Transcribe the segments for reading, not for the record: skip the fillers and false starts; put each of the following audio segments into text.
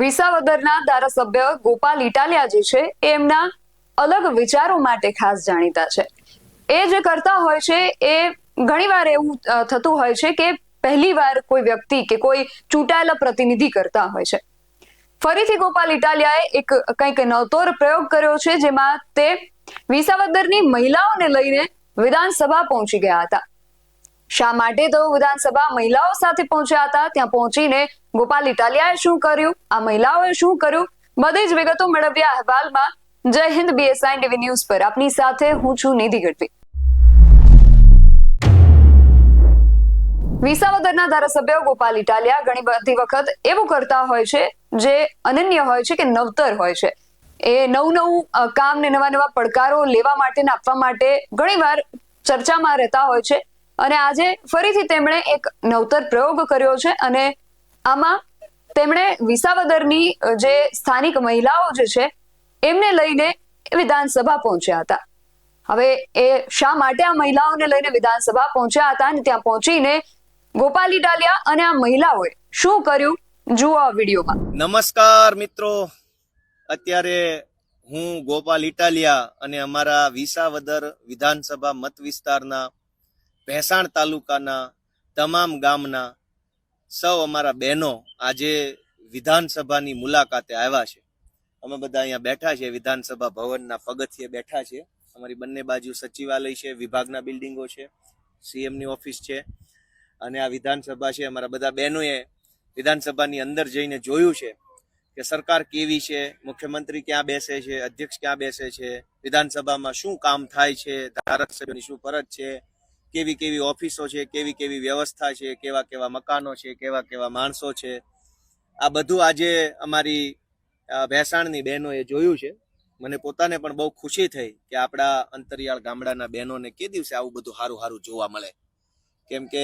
વિસાવદરના ધારાસભ્ય ગોપાલ ઇટાલિયા જે છે એ એમના અલગ વિચારો માટે ખાસ જાણીતા છે. એ જે કરતા હોય છે એ ઘણીવાર એવું થતું હોય છે કે પહેલીવાર કોઈ વ્યક્તિ કે કોઈ ચૂંટાયેલા પ્રતિનિધિ કરતા હોય છે. ફરીથી ગોપાલ ઇટાલિયાએ એક કંઈક નવતોર પ્રયોગ કર્યો છે, જેમાં તે વિસાવદરની મહિલાઓને લઈને વિધાનસભા પહોંચી ગયા હતા. શા માટે તો વિધાનસભા મહિલાઓ સાથે પહોંચ્યા હતા? ત્યાં પહોંચીને ગોપાલ ઇટાલિયાએ શું કર્યું, આ મહિલાઓએ શું કર્યું, બધી જ વિગતો મેળવ્યા અહેવાલમાં. જય હિન્દ, BSI ટીવી ન્યૂઝ પર આપની સાથે હું છું નિધિ ગઢવી. વિસાવદરના ધારાસભ્ય ગોપાલ ઇટાલિયા ઘણી બધી વખત એવું કરતા હોય છે જે અનન્ય હોય છે કે નવતર હોય છે. એ નવું કામ ને નવા નવા પડકારો લેવા માટે ને આપવા માટે ઘણીવાર ચર્ચામાં રહેતા હોય છે. અને આજે ફરીથી તેમણે એક નવતર પ્રયોગ કર્યો છે અને આમાં તેમણે વિસાવદરની જે સ્થાનિક મહિલાઓ જે છે એમને લઈને વિધાનસભા પહોંચ્યા હતા. હવે એ શા માટે આ મહિલાઓને લઈને વિધાનસભા પહોંચ્યા હતા અને ત્યાં પહોંચીને ગોપાલ ઇટાલિયા અને આ મહિલાઓએ શું કર્યું, જુઓ આ વિડીયોમાં. નમસ્કાર મિત્રો, અત્યારે હું ગોપાલ ઇટાલિયા અને અમારા વિસાવદર વિધાનસભા મત વિસ્તારના ભેસાણ તાલુકાના તમામ ગામના સૌ અમારા બહેનો આજે વિધાનસભાની મુલાકાતે આવ્યા છે. અમે બધા અહીંયા બેઠા છે, વિધાનસભા ભવનના પગથિયે બેઠા છે. અમારી બંને બાજુ સચિવાલય છે, વિભાગના બિલ્ડિંગો છે, CMની ઓફિસ છે અને આ વિધાનસભા છે. અમારા બધા બહેનોએ વિધાનસભાની અંદર જઈને જોયું છે કે સરકાર કેવી છે, મુખ્યમંત્રી ક્યાં બેસે છે, અધ્યક્ષ ક્યાં બેસે છે, વિધાનસભામાં શું કામ થાય છે, ધારાસભ્યોની શું ફરજ છે, કેવી કેવી ઓફિસો છે, કેવી કેવી વ્યવસ્થા છે, કેવા કેવા મકાનો છે, કેવા કેવા માણસો છે. આ બધું આજે અમારી ભેસાણની બહેનોએ જોયું છે. મને પોતાને પણ બહુ ખુશી થઈ કે આપણા અંતરિયાળ ગામડાના બહેનોને કે દિવસે આવું બધું સારું સારું જોવા મળે. કેમ કે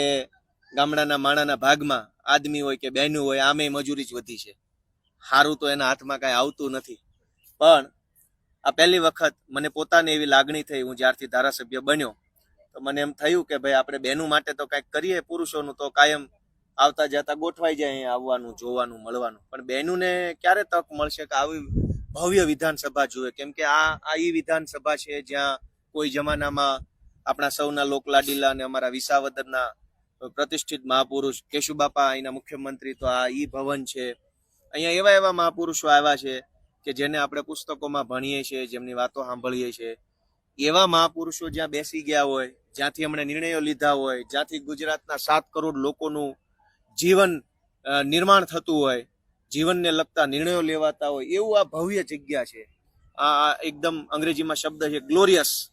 ગામડાના માણાના ભાગમાં આદમી હોય કે બહેનું હોય, આમે મજૂરી જ વધી છે. સારું તો એના હાથમાં કાંઈ આવતું નથી. પણ આ પહેલી વખત મને પોતાને એવી લાગણી થઈ, હું જ્યારથી ધારાસભ્ય બન્યો તો મને એમ થયું કે ભાઈ આપણે બહેનું માટે તો કંઈક કરીએ. પુરુષોનું તો કાયમ આવતા જતા ગોઠવાઈ જાય અહીંયા આવવાનું, જોવાનું, મળવાનું. પણ બહેનોને ક્યારે તક મળશે કે આવી ભવ્ય વિધાનસભા જુએ? કેમ કે આ ઈ વિધાનસભા છે જ્યાં કોઈ જમાનામાં આપણા સૌના લોકલાડીલા અને અમારા વિસાવદરના પ્રતિષ્ઠિત મહાપુરુષ કેશુબાપા અહીંના મુખ્યમંત્રી, તો આ ઈ ભવન છે. અહીંયા એવા એવા મહાપુરુષો આવ્યા છે કે જેને આપણે પુસ્તકોમાં ભણીએ છીએ, જેમની વાતો સાંભળીએ છીએ. એવા મહાપુરુષો જ્યાં બેસી ગયા હોય, જ્યાંથી એમણે નિર્ણયો લીધા હોય, જ્યાંથી ગુજરાતના 7 કરોડ લોકોનું જીવન નિર્માણ થતું હોય, જીવનને લગતા નિર્ણયો લેવાતા હોય, એવું આ ભવ્ય જગ્યા છે. આ એકદમ અંગ્રેજીમાં શબ્દ છે ગ્લોરિયસ.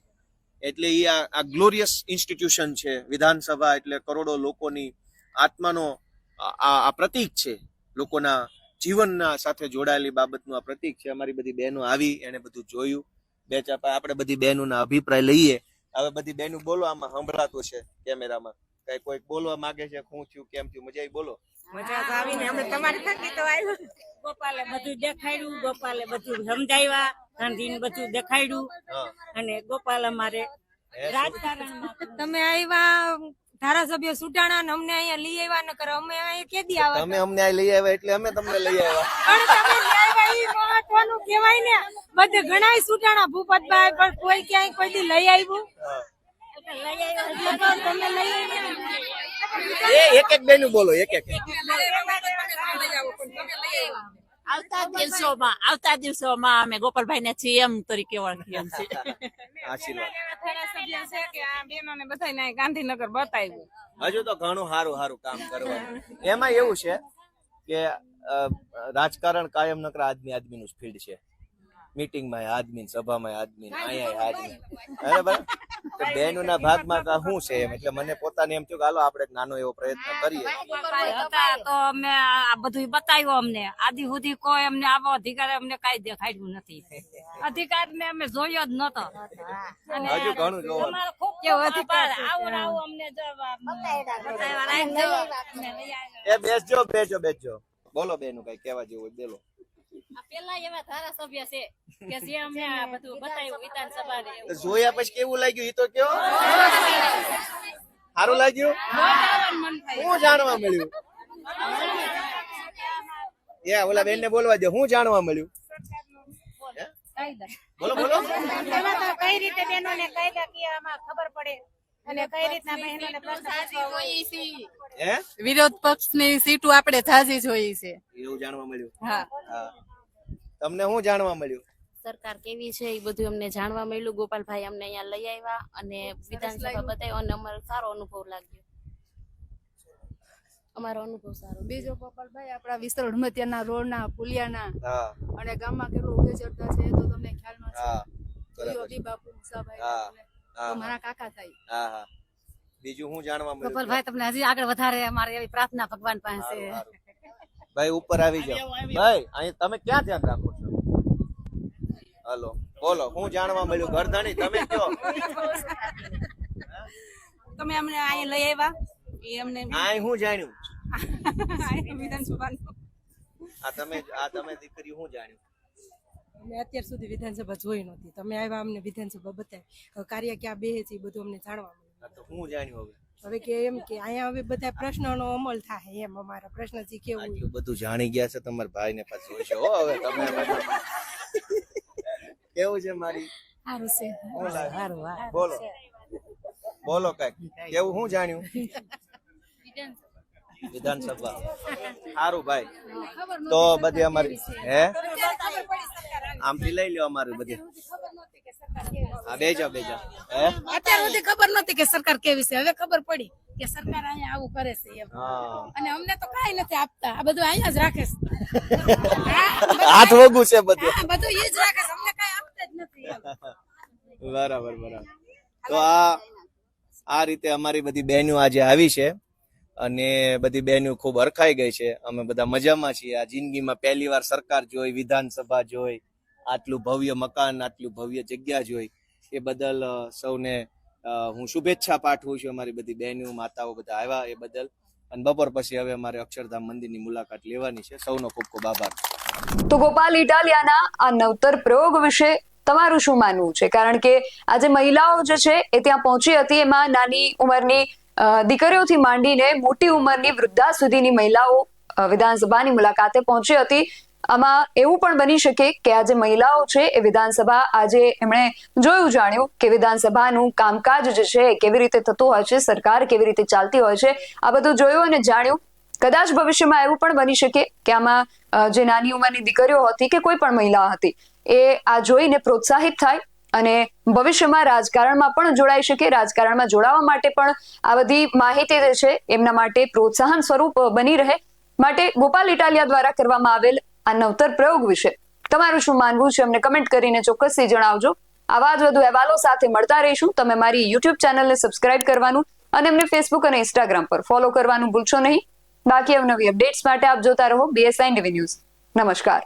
એટલે એ આ ગ્લોરિયસ ઇન્સ્ટિટ્યુશન છે. વિધાનસભા એટલે કરોડો લોકોની આત્માનો આ પ્રતીક છે, લોકોના જીવનના સાથે જોડાયેલી બાબતનું આ પ્રતીક છે. અમારી બધી બહેનો આવી, એને બધું જોયું. બે ચાપા આપણે બધી બહેનોના અભિપ્રાય લઈએ. હવે બધી બહેનો બોલો, આમાં સંભળાતું છે કેમેરામાં. કઈ કોઈ બોલવા માંગે છે? શું થયું, કેમ થયું, મજા આવી? બોલો. મજા આવીને અમે તમારી થકી તો આવ્યું. ગોપાલે બધું દેખાડ્યું, ગોપાલે બધું સમજાવ્યા, ગાંધીને બધું દેખાડ્યું. અને ગોપાલ અમારે રાજકારણમાં તમે આવ્યા ધારાસભ્ય સુટાણા ને અમને અહીંયા લઈ આવ્યા ન કરો. અમે અહીંયા કેદી આવ્યા? તમે અમને અહીં લઈ આવ્યા એટલે અમે તમને લઈ આવ્યા. પણ તમે લઈ આવ્યા ઈ મહત્વનું કહેવાય ને. બધે ઘણાય સુટાણા ભૂપતભાઈ, પણ કોઈ ક્યાંય કોઈ દી લઈ આવ્યું? તમે લઈ આવ્યા એક એક બેનું બોલો, એક એક. આવતા દિવસોમાં અમે ગોપાલભાઈ ને CM તરીકે ઓળખીએ છીએ. આશીર્વાદ. ધારાસભ્ય છે કે આ બેનોને બધાને ગાંધીનગર બતાવ્યું. હજુ તો ઘણું સારું સારું કામ કરવાનું. એમાં એવું છે કે રાજકારણ કાયમ નકર આદમીનું ફિલ્ડ છે. મીટિંગમાં આદમી, સભામાં આદમી, અહીંયા આદમી. બરાબર. બહેનોના ભાગમાં શું છે એમ. એટલે મને પોતાને એમ થયું કે હાલો આપણે નાનો એવો પ્રયત્ન કરીએ. તો અમે આ બધું બતાવ્યું. અમને આદિ સુધી કોઈ અમને આવો અધિકાર અમને કઈ દેખાડ્યું નથી. અધિકાર ને અમે જોયો જ નતો. હજુ ઘણું જોવાનું. બેસજો બેસજો બેસજો. બોલો બેનું કઈ કેવા જેવું બોલો. પેલા એવા ધારાસભ્ય છે કે જે અમને આ બધું બતાવ્યું વિધાનસભા ને. જોયા પછી કેવું લાગ્યું એ તો કયો? સારું લાગ્યું? શું જાણવા મળ્યું? ઓલા બેન ને બોલવા દે. હું જાણવા મળ્યું? બોલો બોલો. એમાં તો કઈ રીતે બહેનોને કાયદાકીયમાં ખબર પડે અને કઈ રીતના બહેનોને હે વિરોધ પક્ષની સીટો આપણે ઝાઝી જોઈ છે. એવું જાણવા મળ્યું. હા, હા, તમને શું જાણવા મળ્યું? સરકાર કેવી છે એ બધું અમને જાણવા મળ્યું. ગોપાલભાઈ અમને અહીંયા લઈ આવ્યા અને વિધાનસભા બતાવ્યો અને અમારો સારો અનુભવ લાગ્યો. અમારો અનુભવ સારો. બીજો ગોપાલભાઈ આપણા વિસ્તાર હડમતિયાના રોડના પુલિયાના હા અને ગામમાં કેટલું ઉભે ચડતા છે તો તમને ખ્યાલ ન હા છે. યોગી બાપુ મુસાભાઈ હા, તો હા મારા કાકા થાય. હા હા. બીજું શું જાણવા મળ્યું? ગોપાલભાઈ તમને હજી આગળ વધારે અમારી એવી પ્રાર્થના ભગવાન પાસે. સારું, સારું. ભાઈ ઉપર આવી જાઓ. ભાઈ અહીં તમે ક્યાં ધ્યાન રાખો છો? હલો બોલો, શું જાણવા મળ્યું? ગરધણી તમે કયો. તમે અમને અહીંયા લઈ આવ્યા એ અમને આય શું જાણ્યું? વિધાનસભાનું આ તમે દીકરી શું જાણ્યું? અમે અત્યાર સુધી વિધાનસભા જોઈ નહોતી. તમે આવ્યા અમને વિધાનસભા બતાવી. હવે કાર્ય ક્યાં બેહે છે એ બધું અમને જાણવા મળ્યું. આ તો શું જાણ્યું હવે? હવે કે એમ કે અહીંયા હવે બધા પ્રશ્નોનો અમલ થાય એમ અમારા પ્રશ્ન થી કેવું આટલું બધું જાણી ગયા છે તમારા ભાઈ ને પાછું જોઈશે હો હવે તમે બધું. કેવું છે મારી? સારું છે શું લાગે? બોલો બોલો કઈક કેવું શું જાણ્યું? વિધાનસભા સારું ભાઈ. તો બધી અમારી હે આમથી લઈ લ્યો અમારું બધી. હા બેજા બેજા. હે અત્યાર સુધી ખબર નહોતી કે સરકાર કેવી છે. હવે ખબર પડી કે સરકાર અહીંયા આવું કરે છે એમ. હા અને અમને તો કાંઈ નથી આપતા. આ બધું અહીંયા જ રાખે છે. હાથ વગું છે બધું. આ બધું એ જ રાખે છે. અમને કાંઈ આપતા જ નથી એમ. બરાબર બરાબર. તો આ રીતે અમારી બધી બહેનો આજે આવી છે અને બધી બહેનો ખૂબ હરખાઈ ગઈ છે. અમે બધા મજામાં છીએ. આ જિંદગીમાં પહેલી વાર સરકાર જોઈ, વિધાનસભા જોઈ, આટલું ભવ્ય મકાન, આટલું ભવ્ય જગ્યા જોઈ એ બદલ સૌને હું શુભેચ્છા પાઠવું છું. અમારી બધી બહેનો માતાઓ બધા આવ્યા એ બદલ. અને બપોર પછી હવે અમારે અક્ષરધામ મંદિરની મુલાકાત લેવાની છે. સૌનો ખૂબ ખૂબ આભાર. તો ગોપાલ ઇટાલિયાના આ નવતર પ્રયોગ વિશે તમારું શું માનવું છે? કારણ કે આજે મહિલાઓ જે છે એ ત્યાં પહોંચી હતી. એમાં નાની ઉંમરની દીકરીઓથી માંડીને મોટી ઉંમરની વૃદ્ધા સુધીની મહિલાઓ વિધાનસભાની મુલાકાતે પહોંચી હતી. આમાં એવું પણ બની શકે કે આજે મહિલાઓ છે એ વિધાનસભા આજે એમણે જોયું જાણ્યું કે વિધાનસભાનું કામકાજ જે છે એ કેવી રીતે થતું હોય છે, સરકાર કેવી રીતે ચાલતી હોય છે, આ બધું જોયું અને જાણ્યું. કદાચ ભવિષ્યમાં એવું પણ બની શકે કે આમાં જે નાની ઉંમરની દીકરીઓ હતી કે કોઈ પણ મહિલા હતી એ આ જોઈને પ્રોત્સાહિત થાય અને ભવિષ્યમાં રાજકારણમાં પણ જોડાઈ શકે. રાજકારણમાં જોડાવા માટે પણ આ બધી માહિતી જે છે એમના માટે પ્રોત્સાહન સ્વરૂપ બની રહે. માટે ગોપાલ ઇટાલિયા દ્વારા કરવામાં આવેલ આ નવતર પ્રયોગ વિશે તમારું શું માનવું છે અમને કમેન્ટ કરીને ચોક્કસથી જણાવજો. આવા જ વધુ અહેવાલો સાથે મળતા રહીશું. તમે મારી યુટ્યુબ ચેનલને સબસ્ક્રાઇબ કરવાનું અને અમને ફેસબુક અને ઇન્સ્ટાગ્રામ પર ફોલો કરવાનું ભૂલશો નહીં. બાકી અવનવી અપડેટ્સ માટે આપ જોતા રહો BSI ટીવી ન્યૂઝ. નમસ્કાર.